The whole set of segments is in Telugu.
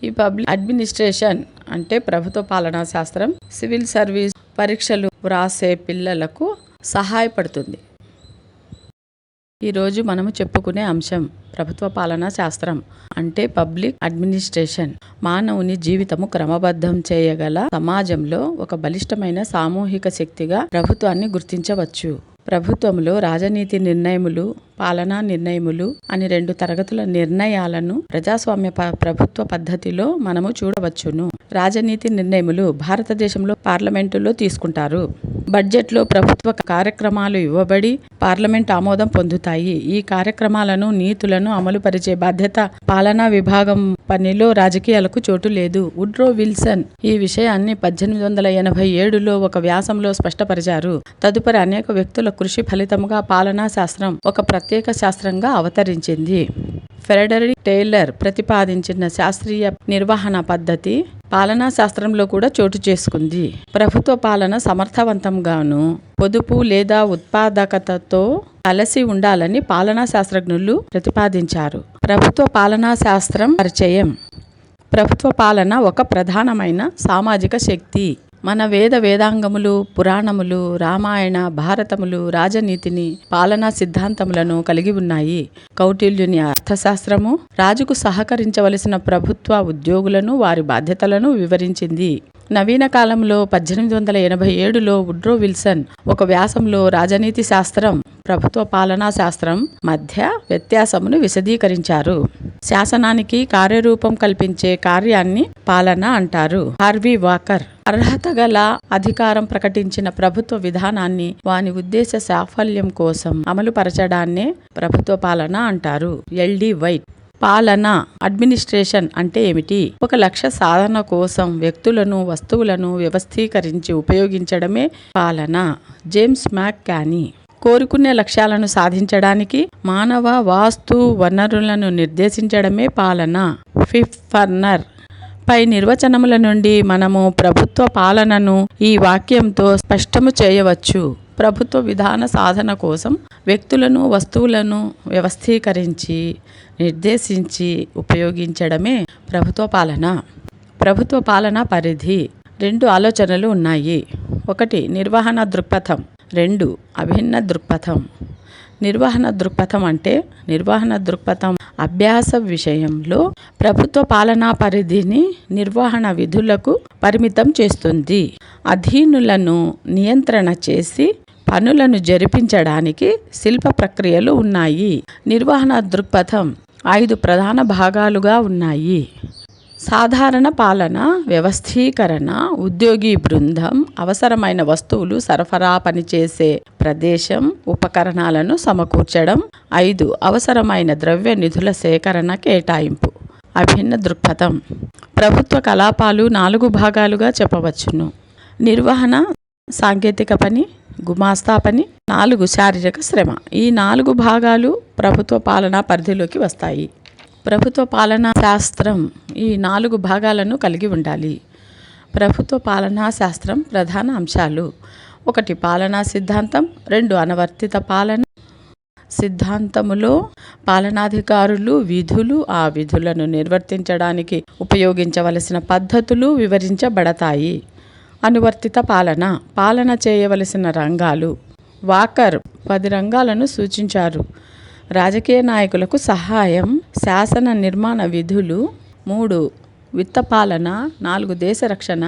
ఈ పబ్లిక్ అడ్మినిస్ట్రేషన్ అంటే ప్రభుత్వ పాలనా శాస్త్రం సివిల్ సర్వీస్ పరీక్షలు వ్రాసే పిల్లలకు సహాయపడుతుంది. ఈరోజు మనము చెప్పుకునే అంశం ప్రభుత్వ పాలనా శాస్త్రం అంటే పబ్లిక్ అడ్మినిస్ట్రేషన్. మానవుని జీవితము క్రమబద్ధం చేయగల సమాజంలో ఒక బలిష్టమైన సామూహిక శక్తిగా ప్రభుత్వాన్ని గుర్తించవచ్చు. ప్రభుత్వంలో రాజనీతి నిర్ణయములు, పాలనా నిర్ణయములు అని 2 తరగతుల నిర్ణయాలను ప్రజాస్వామ్య ప్రభుత్వ పద్ధతిలో మనము చూడవచ్చును. రాజనీతి నిర్ణయములు భారతదేశంలో పార్లమెంటులో తీసుకుంటారు. బడ్జెట్లో ప్రభుత్వ కార్యక్రమాలు ఇవ్వబడి పార్లమెంట్ ఆమోదం పొందుతాయి. ఈ కార్యక్రమాలను, నీతులను అమలుపరిచే బాధ్యత పాలనా విభాగం పనిలో రాజకీయాలకు చోటు లేదు. వుడ్రో విల్సన్ ఈ విషయాన్ని 1887లో ఒక వ్యాసంలో స్పష్టపరిచారు. తదుపరి అనేక వ్యక్తుల కృషి ఫలితముగా పాలనా శాస్త్రం ఒక ప్రత్యేక శాస్త్రంగా అవతరించింది. ఫ్రెడరిక్ టేలర్ ప్రతిపాదించిన శాస్త్రీయ నిర్వహణ పద్ధతి పాలనా శాస్త్రంలో కూడా చోటు చేసుకుంది. ప్రభుత్వ పాలన సమర్థవంతంగాను, పొదుపు లేదా ఉత్పాదకతతో కలిసి ఉండాలని పాలనా శాస్త్రజ్ఞులు ప్రతిపాదించారు. ప్రభుత్వ పాలనా శాస్త్రం పరిచయం. ప్రభుత్వ పాలన ఒక ప్రధానమైన సామాజిక శక్తి. మన వేదాంగములు, పురాణములు, రామాయణ, భారతములు రాజనీతిని, పాలనా సిద్ధాంతములను కలిగి ఉన్నాయి. కౌటిల్యుని అర్థశాస్త్రము రాజుకు సహకరించవలసిన ప్రభుత్వ ఉద్యోగులను, వారి బాధ్యతలను వివరించింది. నవీన కాలంలో 1887లో వుడ్రో విల్సన్ ఒక వ్యాసంలో రాజనీతి శాస్త్రం, ప్రభుత్వ పాలనా శాస్త్రం మధ్య వ్యత్యాసమును విశదీకరించారు. శాసనానికి కార్యరూపం కల్పించే కార్యాన్ని పాలన అంటారు. హార్వీ వాకర్ అర్హత గల అధికారం ప్రకటించిన ప్రభుత్వ విధానాన్ని వాని ఉద్దేశ సాఫల్యం కోసం అమలుపరచడాన్నే ప్రభుత్వ పాలన అంటారు. ఎల్డి వైట్ పాలన అడ్మినిస్ట్రేషన్ అంటే ఏమిటి? ఒక లక్ష్య సాధన కోసం వ్యక్తులను, వస్తువులను వ్యవస్థీకరించి ఉపయోగించడమే పాలన. జేమ్స్ మ్యాక్కానీ కోరుకునే లక్ష్యాలను సాధించడానికి మానవ వాస్తు వనరులను నిర్దేశించడమే పాలన. ఫిఫర్నర్ పై నిర్వచనముల నుండి మనము ప్రభుత్వ పాలనను ఈ వాక్యంతో స్పష్టము చేయవచ్చు. ప్రభుత్వ విధాన సాధన కోసం వ్యక్తులను, వస్తువులను వ్యవస్థీకరించి, నిర్దేశించి ఉపయోగించడమే ప్రభుత్వ పాలన. ప్రభుత్వ పాలన పరిధి 2 ఆలోచనలు ఉన్నాయి. 1 నిర్వహణ దృక్పథం, 2 అభిన్న దృక్పథం. నిర్వహణ దృక్పథం అంటే నిర్వహణ దృక్పథం అభ్యాస విషయంలో ప్రభుత్వ పాలనా పరిధిని నిర్వహణ విధులకు పరిమితం చేస్తుంది. అధీనులను నియంత్రణ చేసి పనులను జరిపించడానికి శిల్ప ప్రక్రియలు ఉన్నాయి. నిర్వహణ దృక్పథం 5 ప్రధాన భాగాలుగా ఉన్నాయి. సాధారణ పాలన, వ్యవస్థీకరణ, ఉద్యోగి బృందం, అవసరమైన వస్తువులు సరఫరా, పనిచేసే ప్రదేశం, ఉపకరణాలను సమకూర్చడం. 5 అవసరమైన ద్రవ్య నిధుల సేకరణ, కేటాయింపు. అభిన్న దృక్పథం ప్రభుత్వ కలాపాలు 4 భాగాలుగా చెప్పవచ్చును. నిర్వహణ, సాంకేతిక పని, గుమాస్తా పని, 4 శారీరక శ్రమ. ఈ 4 భాగాలు ప్రభుత్వ పాలనా పరిధిలోకి వస్తాయి. ప్రభుత్వ పాలనా శాస్త్రం ఈ 4 భాగాలను కలిగి ఉండాలి. ప్రభుత్వ పాలనా శాస్త్రం ప్రధాన అంశాలు: 1 పాలనా సిద్ధాంతం, 2 అనువర్తిత పాలన. సిద్ధాంతములో పాలనాధికారులు విధులు, ఆ విధులను నిర్వర్తించడానికి ఉపయోగించవలసిన పద్ధతులు వివరించబడతాయి. అనువర్తిత పాలన పాలన చేయవలసిన రంగాలు. వాకర్ 10 రంగాలను సూచించారు. రాజకీయ నాయకులకు సహాయం, శాసన నిర్మాణ విధులు. 3 విత్త పాలన, 4 దేశ రక్షణ,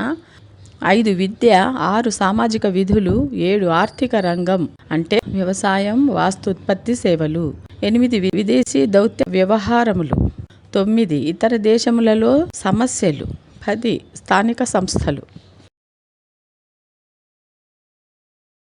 5 విద్య, 6 సామాజిక విధులు, 7 ఆర్థిక రంగం అంటే వ్యవసాయం, వాస్తోత్పత్తి సేవలు, 8 విదేశీ దౌత్య వ్యవహారములు, 9 ఇతర దేశములలో సమస్యలు, 10 స్థానిక సంస్థలు.